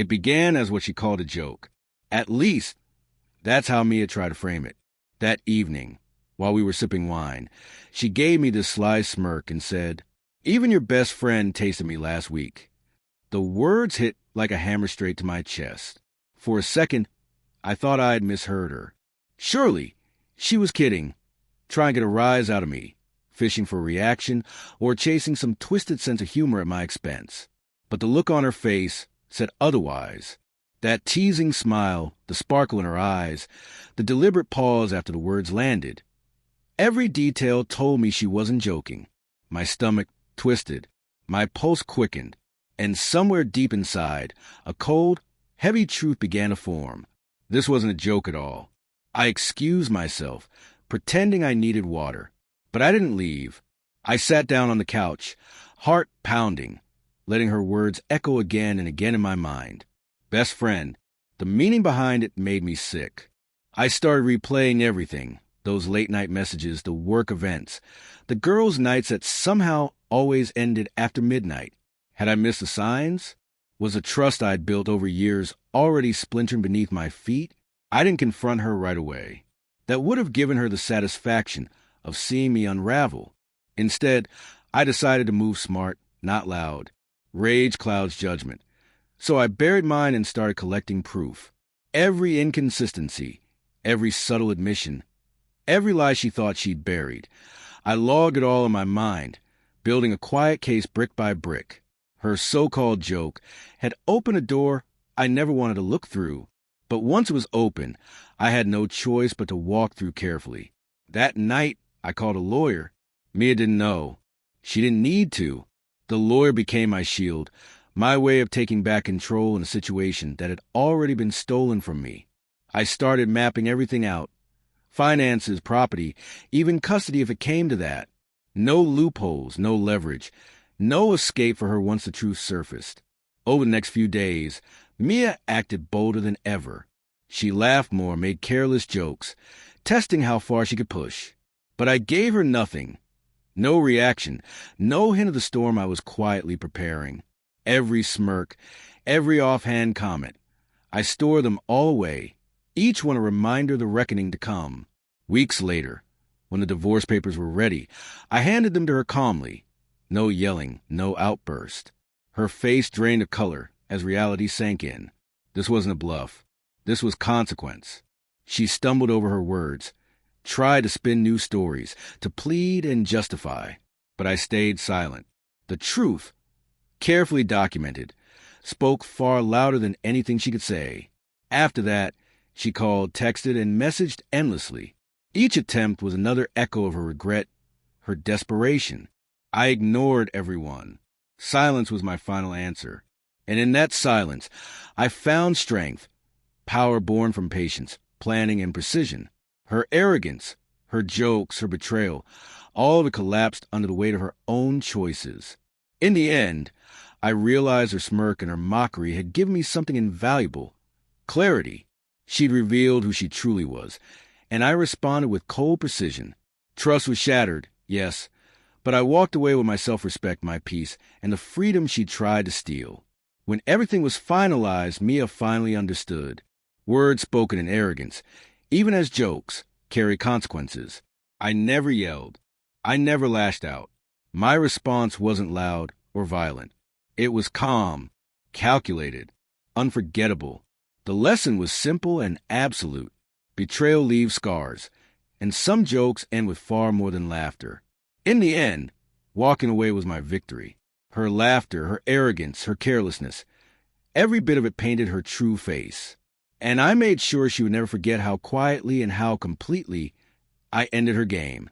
It began as what she called a joke. At least, that's how Mia tried to frame it. That evening, while we were sipping wine, she gave me this sly smirk and said, "Even your best friend tasted me last week." The words hit like a hammer straight to my chest. For a second, I thought I had misheard her. Surely, she was kidding, trying to get a rise out of me, fishing for a reaction, or chasing some twisted sense of humor at my expense. But the look on her face said otherwise. That teasing smile, the sparkle in her eyes, the deliberate pause after the words landed. Every detail told me she wasn't joking. My stomach twisted, my pulse quickened, and somewhere deep inside, a cold, heavy truth began to form. This wasn't a joke at all. I excused myself, pretending I needed water. But I didn't leave. I sat down on the couch, heart pounding, letting her words echo again and again in my mind. Best friend. The meaning behind it made me sick. I started replaying everything. Those late-night messages, the work events, the girls' nights that somehow always ended after midnight. Had I missed the signs? Was the trust I'd built over years already splintering beneath my feet? I didn't confront her right away. That would have given her the satisfaction of seeing me unravel. Instead, I decided to move smart, not loud. Rage clouds judgment. So I buried mine and started collecting proof. Every inconsistency, every subtle admission, every lie she thought she'd buried. I logged it all in my mind, building a quiet case brick by brick. Her so-called joke had opened a door I never wanted to look through. But once it was open, I had no choice but to walk through carefully. That night, I called a lawyer. Mia didn't know. She didn't need to. The lawyer became my shield, my way of taking back control in a situation that had already been stolen from me. I started mapping everything out. Finances, property, even custody if it came to that. No loopholes, no leverage, no escape for her once the truth surfaced. Over the next few days, Mia acted bolder than ever. She laughed more, made careless jokes, testing how far she could push. But I gave her nothing. No reaction, no hint of the storm I was quietly preparing. Every smirk, every offhand comment. I stored them all away, each one a reminder of the reckoning to come. Weeks later, when the divorce papers were ready, I handed them to her calmly. No yelling, no outburst. Her face drained of color as reality sank in. This wasn't a bluff. This was consequence. She stumbled over her words, tried to spin new stories, to plead and justify. But I stayed silent. The truth, carefully documented, spoke far louder than anything she could say. After that, she called, texted, and messaged endlessly. Each attempt was another echo of her regret, her desperation. I ignored everyone. Silence was my final answer. And in that silence, I found strength, power born from patience, planning, and precision. Her arrogance, her jokes, her betrayal, all of it collapsed under the weight of her own choices. In the end, I realized her smirk and her mockery had given me something invaluable. Clarity. She'd revealed who she truly was, and I responded with cold precision. Trust was shattered, yes, but I walked away with my self-respect, my peace, and the freedom she tried to steal. When everything was finalized, Mia finally understood. Words spoken in arrogance, even as jokes, carry consequences. I never yelled. I never lashed out. My response wasn't loud or violent. It was calm, calculated, unforgettable. The lesson was simple and absolute. Betrayal leaves scars, and some jokes end with far more than laughter. In the end, walking away was my victory. Her laughter, her arrogance, her carelessness, every bit of it painted her true face. And I made sure she would never forget how quietly and how completely I ended her game.